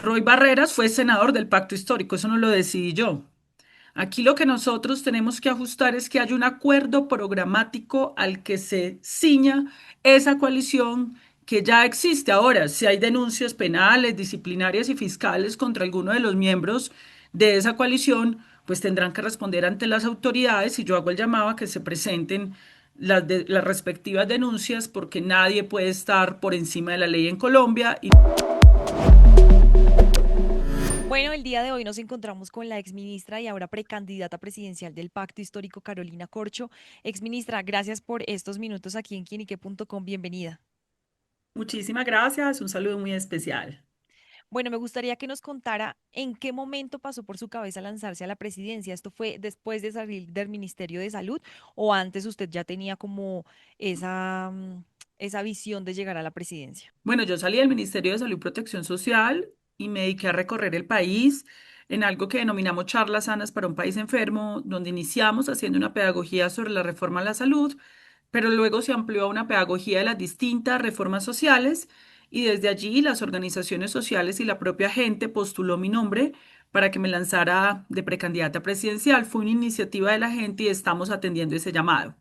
Roy Barreras fue senador del Pacto Histórico, eso no lo decidí yo. Aquí lo que nosotros tenemos que ajustar es que haya un acuerdo programático al que se ciña esa coalición que ya existe. Ahora, si hay denuncias penales, disciplinarias y fiscales contra alguno de los miembros de esa coalición, pues tendrán que responder ante las autoridades y yo hago el llamado a que se presenten las respectivas denuncias porque nadie puede estar por encima de la ley en Colombia. Bueno, el día de hoy nos encontramos con la exministra y ahora precandidata presidencial del Pacto Histórico, Carolina Corcho. Exministra, gracias por estos minutos aquí en quienique.com. Bienvenida. Muchísimas gracias, un saludo muy especial. Bueno, me gustaría que nos contara en qué momento pasó por su cabeza lanzarse a la presidencia. ¿Esto fue después de salir del Ministerio de Salud o antes usted ya tenía como esa visión de llegar a la presidencia? Bueno, yo salí del Ministerio de Salud y Protección Social y me dediqué a recorrer el país en algo que denominamos charlas sanas para un país enfermo, donde iniciamos haciendo una pedagogía sobre la reforma a la salud, pero luego se amplió a una pedagogía de las distintas reformas sociales y desde allí las organizaciones sociales y la propia gente postuló mi nombre para que me lanzara de precandidata presidencial. Fue una iniciativa de la gente y estamos atendiendo ese llamado.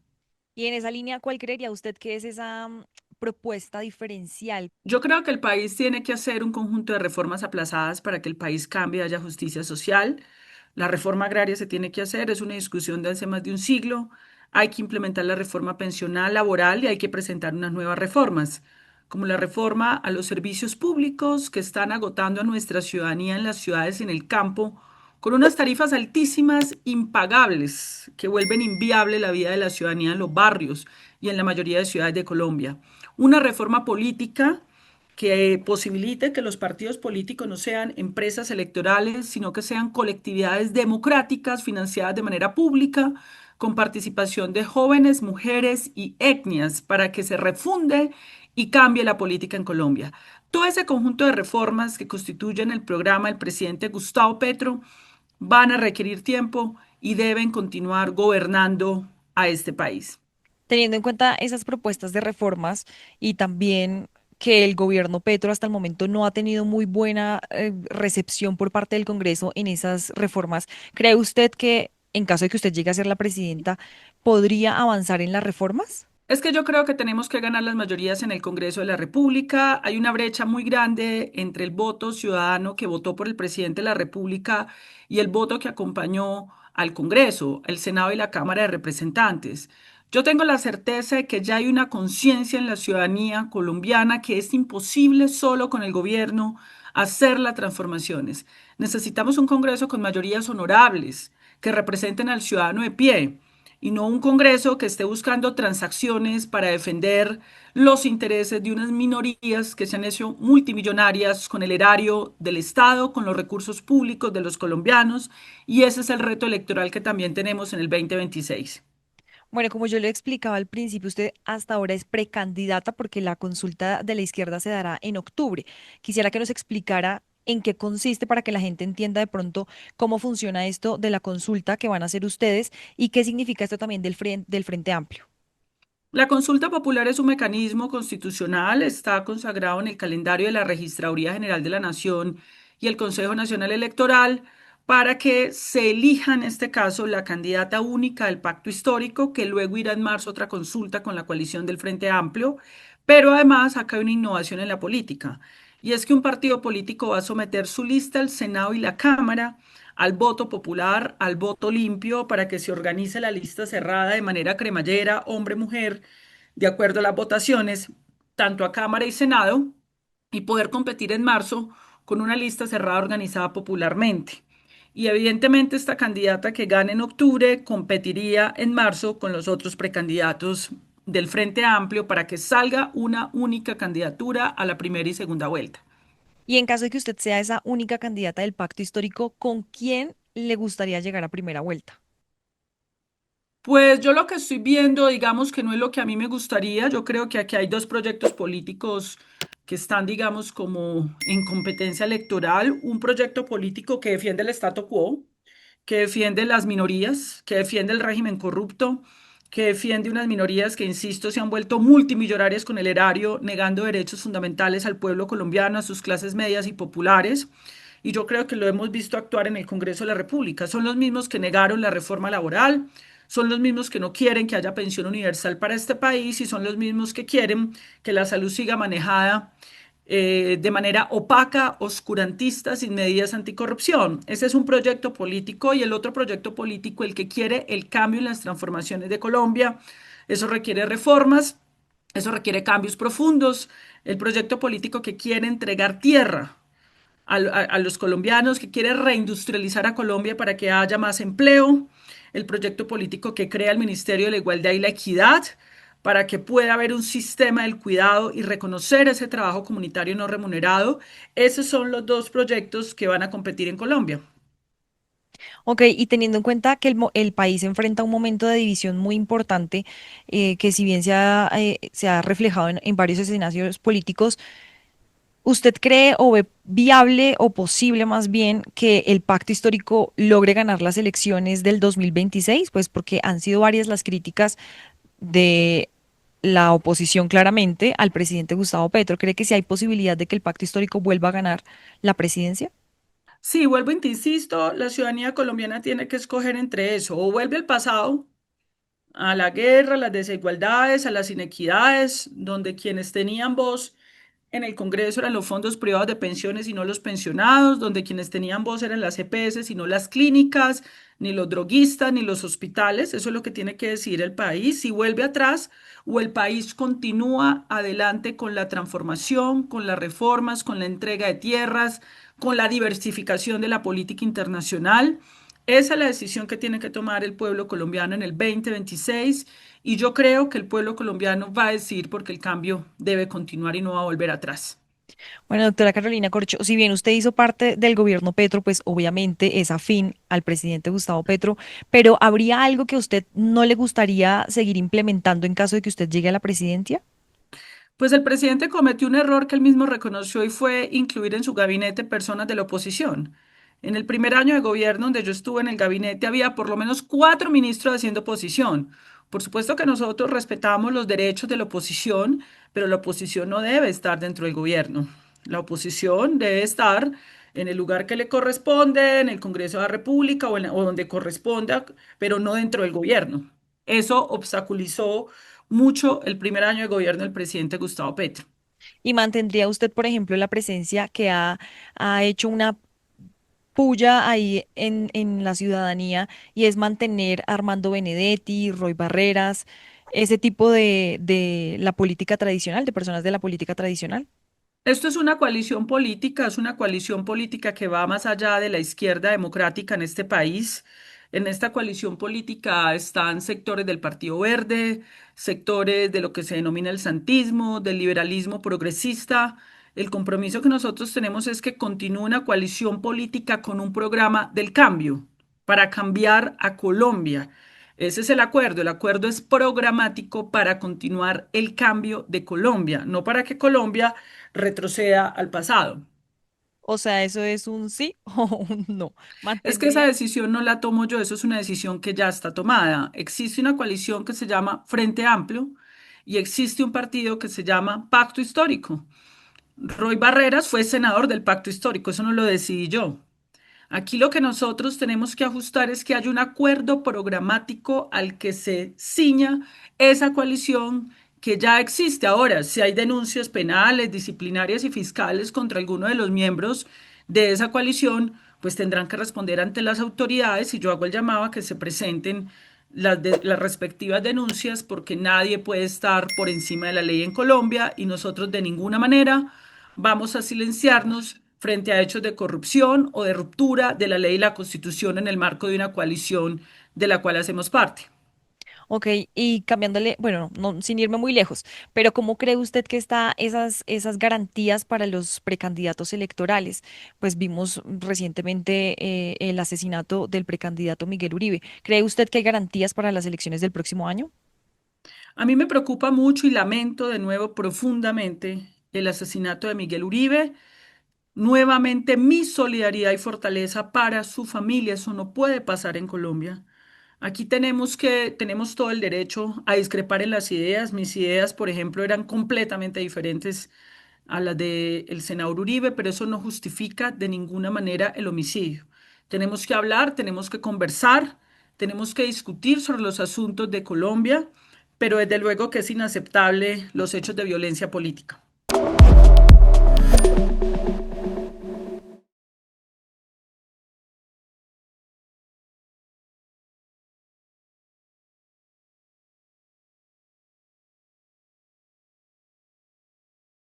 Y en esa línea, ¿cuál creería usted que es esa propuesta diferencial? Yo creo que el país tiene que hacer un conjunto de reformas aplazadas para que el país cambie y haya justicia social. La reforma agraria se tiene que hacer, es una discusión de hace más de un siglo. Hay que implementar la reforma pensional, laboral y hay que presentar unas nuevas reformas, como la reforma a los servicios públicos que están agotando a nuestra ciudadanía en las ciudades y en el campo, con unas tarifas altísimas, impagables, que vuelven inviable la vida de la ciudadanía en los barrios y en la mayoría de ciudades de Colombia. Una reforma política que posibilite que los partidos políticos no sean empresas electorales, sino que sean colectividades democráticas financiadas de manera pública, con participación de jóvenes, mujeres y etnias, para que se refunde y cambie la política en Colombia. Todo ese conjunto de reformas que constituyen el programa del presidente Gustavo Petro van a requerir tiempo y deben continuar gobernando a este país. Teniendo en cuenta esas propuestas de reformas y también que el gobierno Petro hasta el momento no ha tenido muy buena recepción por parte del Congreso en esas reformas, ¿cree usted que en caso de que usted llegue a ser la presidenta, podría avanzar en las reformas? Es que yo creo que tenemos que ganar las mayorías en el Congreso de la República. Hay una brecha muy grande entre el voto ciudadano que votó por el presidente de la República y el voto que acompañó al Congreso, el Senado y la Cámara de Representantes. Yo tengo la certeza de que ya hay una conciencia en la ciudadanía colombiana que es imposible solo con el gobierno hacer las transformaciones. Necesitamos un Congreso con mayorías honorables que representen al ciudadano de pie y no un Congreso que esté buscando transacciones para defender los intereses de unas minorías que se han hecho multimillonarias con el erario del Estado, con los recursos públicos de los colombianos, y ese es el reto electoral que también tenemos en el 2026. Bueno, como yo le explicaba al principio, usted hasta ahora es precandidata porque la consulta de la izquierda se dará en octubre. Quisiera que nos explicara en qué consiste para que la gente entienda de pronto cómo funciona esto de la consulta que van a hacer ustedes y qué significa esto también del Frente Amplio. La consulta popular es un mecanismo constitucional, está consagrado en el calendario de la Registraduría General de la Nación y el Consejo Nacional Electoral para que se elija en este caso la candidata única del pacto histórico, que luego irá en marzo otra consulta con la coalición del Frente Amplio, pero además acá hay una innovación en la política, y es que un partido político va a someter su lista al Senado y la Cámara al voto popular, al voto limpio, para que se organice la lista cerrada de manera cremallera, hombre-mujer, de acuerdo a las votaciones, tanto a Cámara y Senado, y poder competir en marzo con una lista cerrada organizada popularmente. Y evidentemente esta candidata que gane en octubre competiría en marzo con los otros precandidatos del Frente Amplio para que salga una única candidatura a la primera y segunda vuelta. Y en caso de que usted sea esa única candidata del pacto histórico, ¿con quién le gustaría llegar a primera vuelta? Pues yo lo que estoy viendo, digamos que no es lo que a mí me gustaría. Yo creo que aquí hay dos proyectos políticos que están, digamos, como en competencia electoral. Un proyecto político que defiende el statu quo, que defiende las minorías, que defiende el régimen corrupto, que defiende unas minorías que, insisto, se han vuelto multimillonarias con el erario, negando derechos fundamentales al pueblo colombiano, a sus clases medias y populares. Y yo creo que lo hemos visto actuar en el Congreso de la República. Son los mismos que negaron la reforma laboral, son los mismos que no quieren que haya pensión universal para este país y son los mismos que quieren que la salud siga manejada de manera opaca, oscurantista, sin medidas anticorrupción. Ese es un proyecto político y el otro proyecto político, el que quiere el cambio en las transformaciones de Colombia. Eso requiere reformas, eso requiere cambios profundos. El proyecto político que quiere entregar tierra a los colombianos, que quiere reindustrializar a Colombia para que haya más empleo, el proyecto político que crea el Ministerio de la Igualdad y la Equidad, para que pueda haber un sistema del cuidado y reconocer ese trabajo comunitario no remunerado. Esos son los dos proyectos que van a competir en Colombia. Ok, y teniendo en cuenta que el país enfrenta un momento de división muy importante, que si bien se ha reflejado en varios escenarios políticos, ¿usted cree o ve viable o posible más bien que el pacto histórico logre ganar las elecciones del 2026? Pues porque han sido varias las críticas de la oposición claramente al presidente Gustavo Petro. ¿Cree que si hay posibilidad de que el pacto histórico vuelva a ganar la presidencia? Sí, vuelvo y te insisto, la ciudadanía colombiana tiene que escoger entre eso, o vuelve al pasado, a la guerra, a las desigualdades, a las inequidades, donde quienes tenían voz en el Congreso eran los fondos privados de pensiones y no los pensionados, donde quienes tenían voz eran las EPS y no las clínicas, ni los droguistas, ni los hospitales. Eso es lo que tiene que decidir el país. Si vuelve atrás o el país continúa adelante con la transformación, con las reformas, con la entrega de tierras, con la diversificación de la política internacional. Esa es la decisión que tiene que tomar el pueblo colombiano en el 2026 y yo creo que el pueblo colombiano va a decidir porque el cambio debe continuar y no va a volver atrás. Bueno, doctora Carolina Corcho, si bien usted hizo parte del gobierno Petro, pues obviamente es afín al presidente Gustavo Petro, pero ¿habría algo que a usted no le gustaría seguir implementando en caso de que usted llegue a la presidencia? Pues el presidente cometió un error que él mismo reconoció y fue incluir en su gabinete personas de la oposición. En el primer año de gobierno donde yo estuve en el gabinete había por lo menos 4 ministros haciendo oposición. Por supuesto que nosotros respetamos los derechos de la oposición, pero la oposición no debe estar dentro del gobierno. La oposición debe estar en el lugar que le corresponde, en el Congreso de la República o donde corresponda, pero no dentro del gobierno. Eso obstaculizó mucho el primer año de gobierno del presidente Gustavo Petro. ¿Y mantendría usted, por ejemplo, la presencia que ha hecho una puya ahí en la ciudadanía y es mantener a Armando Benedetti, Roy Barreras, ese tipo de la política tradicional, de personas de la política tradicional? Esto es una coalición política que va más allá de la izquierda democrática en este país. En esta coalición política están sectores del Partido Verde, sectores de lo que se denomina el santismo, del liberalismo progresista. El compromiso que nosotros tenemos es que continúe una coalición política con un programa del cambio para cambiar a Colombia. Ese es el acuerdo. El acuerdo es programático para continuar el cambio de Colombia, no para que Colombia retroceda al pasado. O sea, ¿eso es un sí o un no? Es que esa ¿Mantendría? decisión no la tomo yo, eso es una decisión que ya está tomada. Existe una coalición que se llama Frente Amplio y existe un partido que se llama Pacto Histórico. Roy Barreras fue senador del Pacto Histórico, eso no lo decidí yo. Aquí lo que nosotros tenemos que ajustar es que haya un acuerdo programático al que se ciña esa coalición que ya existe. Ahora, si hay denuncias penales, disciplinarias y fiscales contra alguno de los miembros de esa coalición, pues tendrán que responder ante las autoridades y yo hago el llamado a que se presenten las respectivas denuncias porque nadie puede estar por encima de la ley en Colombia y nosotros de ninguna manera vamos a silenciarnos frente a hechos de corrupción o de ruptura de la ley y la Constitución en el marco de una coalición de la cual hacemos parte. Ok, y cambiándole, bueno, no, sin irme muy lejos, pero ¿cómo cree usted que está esas garantías para los precandidatos electorales? Pues vimos recientemente el asesinato del precandidato Miguel Uribe. ¿Cree usted que hay garantías para las elecciones del próximo año? A mí me preocupa mucho y lamento de nuevo profundamente el asesinato de Miguel Uribe. Nuevamente mi solidaridad y fortaleza para su familia. Eso no puede pasar en Colombia. Aquí tenemos todo el derecho a discrepar en las ideas. Mis ideas, por ejemplo, eran completamente diferentes a las del senador Uribe, pero eso no justifica de ninguna manera el homicidio. Tenemos que hablar, tenemos que conversar, tenemos que discutir sobre los asuntos de Colombia, pero desde luego que es inaceptable los hechos de violencia política.